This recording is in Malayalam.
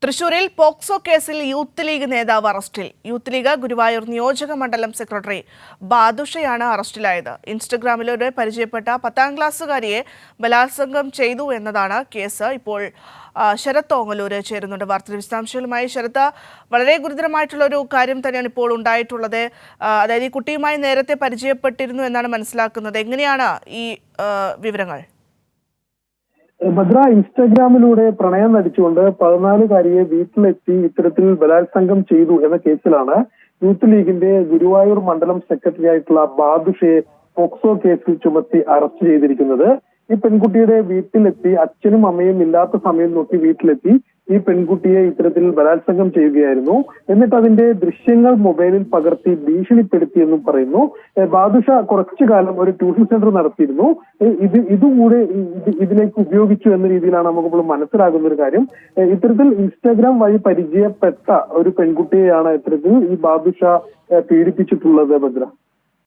തൃശൂരിൽ പോക്സോ കേസിൽ യൂത്ത് ലീഗ് നേതാവ് അറസ്റ്റിൽ. യൂത്ത് ലീഗ് ഗുരുവായൂർ നിയോജക മണ്ഡലം സെക്രട്ടറി ബാദുഷയാണ് അറസ്റ്റിലായത്. ഇൻസ്റ്റഗ്രാമിലൂടെ പരിചയപ്പെട്ട 10ാം ക്ലാസ്സുകാരിയെ ബലാത്സംഗം ചെയ്തു എന്നതാണ് കേസ്. ഇപ്പോൾ ശരത് ഓങ്ങല്ലൂര് ചേരുന്നുണ്ട് വാർത്തയുടെ വിശദാംശങ്ങളുമായി. ശരത്ത്, വളരെ ഗുരുതരമായിട്ടുള്ള ഒരു കാര്യം തന്നെയാണ് ഇപ്പോൾ ഉണ്ടായിട്ടുള്ളത്. അതായത് ഈ കുട്ടിയുമായി നേരത്തെ പരിചയപ്പെട്ടിരുന്നു എന്നാണ് മനസ്സിലാക്കുന്നത്. എങ്ങനെയാണ് ഈ വിവരങ്ങൾ? ഭദ്ര ഇൻസ്റ്റാഗ്രാമിലൂടെ പ്രണയം നടിച്ചുകൊണ്ട് 14കാരിയെ വീട്ടിലെത്തി ഇത്തരത്തിൽ ബലാത്സംഗം ചെയ്തു എന്ന കേസിലാണ് യൂത്ത് ലീഗിന്റെ ഗുരുവായൂർ മണ്ഡലം സെക്രട്ടറി ആയിട്ടുള്ള ബാദുഷയെ പോക്സോ കേസിൽ ചുമത്തി അറസ്റ്റ് ചെയ്തിരിക്കുന്നത്. ഈ പെൺകുട്ടിയുടെ വീട്ടിലെത്തി അച്ഛനും അമ്മയും ഇല്ലാത്ത സമയം നോക്കി വീട്ടിലെത്തി ഈ പെൺകുട്ടിയെ ഇത്തരത്തിൽ ബലാത്സംഗം ചെയ്യുകയായിരുന്നു. എന്നിട്ട് അതിന്റെ ദൃശ്യങ്ങൾ മൊബൈലിൽ പകർത്തി ഭീഷണിപ്പെടുത്തിയെന്നും പറയുന്നു. ബാദുഷ കുറച്ചു കാലം ഒരു ട്യൂഷൻ സെന്റർ നടത്തിയിരുന്നു. ഇതുകൂടെ ഇതിലേക്ക് ഉപയോഗിച്ചു എന്ന രീതിയിലാണ് നമുക്കിപ്പോൾ മനസ്സിലാകുന്ന ഒരു കാര്യം. ഇത്തരത്തിൽ ഇൻസ്റ്റാഗ്രാം വഴി പരിചയപ്പെട്ട ഒരു പെൺകുട്ടിയെയാണ് ഇത്തരത്തിൽ ഈ ബാദുഷ പീഡിപ്പിച്ചിട്ടുള്ളത്. ഭദ്ര.